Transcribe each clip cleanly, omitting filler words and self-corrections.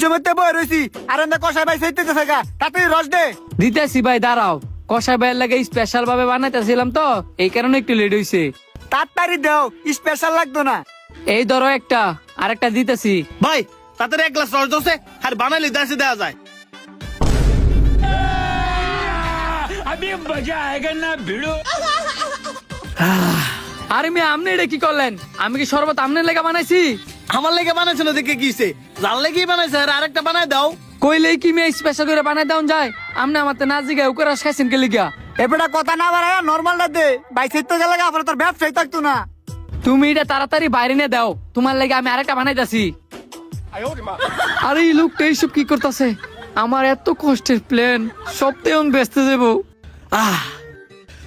সময় বই রয়েছি আর আমরা কষাই ভাই সেইতেছে গা তাতে রস দে। দিতেছি ভাই, দাঁড়াও। কষাই ভাইয়ের লাগে স্পেশাল ভাবে বানাইতেছিলাম তো, এই কারণে একটু লেট হইছে। তাড়াতাড়ি দাও, স্পেশাল লাগতো না। এই ধরো একটা, আরেকটা দিতেছি। ভাই তাতে এক গ্লাস রস দোসে আর বানাইলে দেশে দেওয়া যায়। আরে মেয়ে, আপনি এটা কি করলেন? আমি কি শরবত আপনার লেগে বানাইছি? আমার লেগে বানাইছে না দেখে কিছে, যার লেগেই বানাইছে আর আরেকটা বানাই দাও। কইলেই কি মেয়ে স্পেশাল করে বানাই দেওয়া যায়? আপনি আমার তো না জিগায় উকে রস খাইছেন কে লিগা? এবারে কথা না বাড়ায় নরমালটা দে, ভাই সেইতে গেলে আপনার তোর ব্যবসায় থাকতো না। তুমি এটা তাড়াতাড়ি বাইরে নিয়ে দাও, তোমার লেগে আমি আরেকটা বানাইতাছি। আরে এই লোকটা এইসব কি করতেছে? আমার এত কষ্টের প্ল্যান সব তো এখন ব্যস্ত যাবো।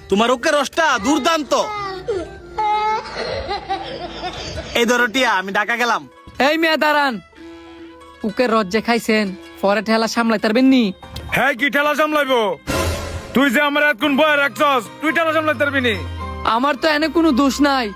তোমার ওকে রসটা দুর্দান্ত। এই ধরো টিয়া, আমি ঢাকা গেলাম। এই মেয়ে দাঁড়ান, উকে রস যে খাইছেন পরে ঠেলা সামলাই পারবেন নি? হ্যাঁ, কি ঠেলা সামলাইবো? তুই যে আমার এতক্ষণ বয়ে রাখছস, তুই ঠেলা সামলাইতে পারবি নি? আমার তো এনে কোনো দোষ নাই,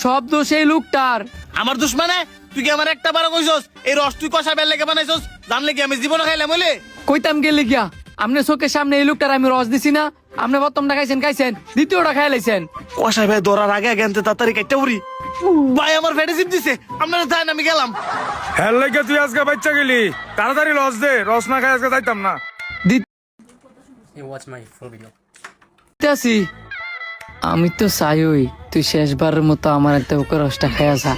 সব দোষ এই লোকটার। আমার দুশ্মনে তুই কি আমার একটা বারো কইছস এই রস তুই কষা বেল লেগে বানাইছস? জানলে কি আমি জীবনে খাইলাম হইলে? কইতাম গেলে গিয়া আপনি চোখের সামনে এই লোকটার আমি রস দিছি না? আপনি প্রথমটা খাইছেন, দ্বিতীয়টা খাই লাইছেন। কষাই ভাই ধরার আগে আগে আনতে তাড়াতাড়ি কাটতে উড়ি। ভাই আমার ফেটে চিপ দিছে, আপনারা যান আমি গেলাম। হ্যাঁ লেগে তুই আজকে বাচ্চা গেলি, তাড়াতাড়ি রস দে, রস না খাই আজকে যাইতাম না। দিতেছি। আমি তো চাইই তুই শেষবারের মতো আমার একটা ওকে রসটা খাইয়া যা।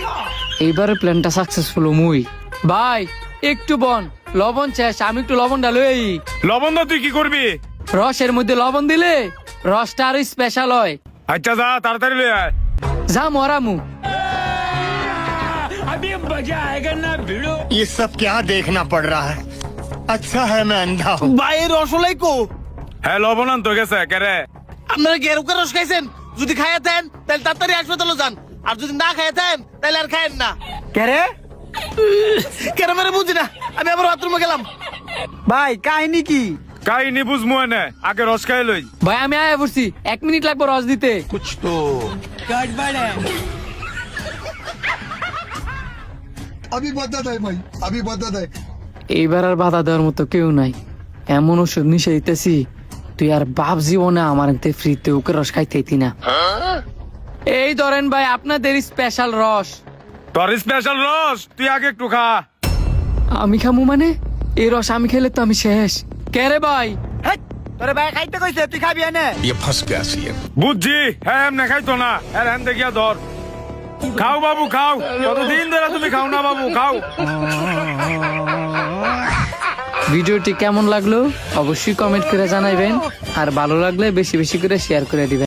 এইবারে প্ল্যানটা সাকসেসফুল মুই। ভাই একটু বন, লবণ শেষ, আমি একটু লবণ ডালই। লবণ দা, তুই কি করবি? রসের মধ্যে লবণ দিলে রসটা আরো স্পেশাল হয়। আচ্ছা যা, তাড়াতাড়ি লই আয়। যা মরামু। ये सब क्या देखना पड़ रहा है? अच्छा है मैं अंधा हूँ। ভাই এই রসলাই কো? হ্যাঁ, লবণ আনতো গেছে কেরে? আপনারা কি এরকম রস খাইছেন? যদি খাইয়া দেন তাহলে তাড়াতাড়ি হাসপাতালে যান, আর যদি না খাইয়া দেন তাহলে আর খায়েন না। কে রে কেন মেরে বুঝি না, আমি আবার বাথরুমে গেলাম। ভাই, কাহিনী কি? কাহিনী বুঝমু এনে, আগে রস খাই লই। ভাই আমি আয়া পড়ছি, 1 মিনিট লাগবে রস দিতে। अभी बता दे भाई, अभी बता दे। এইবার আর বাধা দেওয়ার মতো কেউ নাই। এমন ওষুধ নিশে দিতেছি, তুই আর বাপ জীবনে আমার হাতে ফ্রিতে ওকে রস খাইতেই না। এই ধরেন ভাই আপনাদের স্পেশাল রস। তোর স্পেশাল রস তুই আগে একটু খা। আমি খামু মানে? এই রস আমি খেলে তো আমি শেষ। কে রে ভাই? হেৎ, তোরে ভাই খাইতে কইছে, তুই খাবি এনে। ये फंस गया सीएम। বুঝছি, হ্যাঁ এমনি খাইতো না। হ্যাঁ হ্যাঁ দেখিয়া ধর, খাও বাবু খাও। কতদিন ধরে তুমি খাও না বাবু, খাও। ভিডিওটি কেমন লাগলো অবশ্যই কমেন্ট করে জানাবেন, আর ভালো লাগলে বেশি বেশি করে শেয়ার করে দিবেন।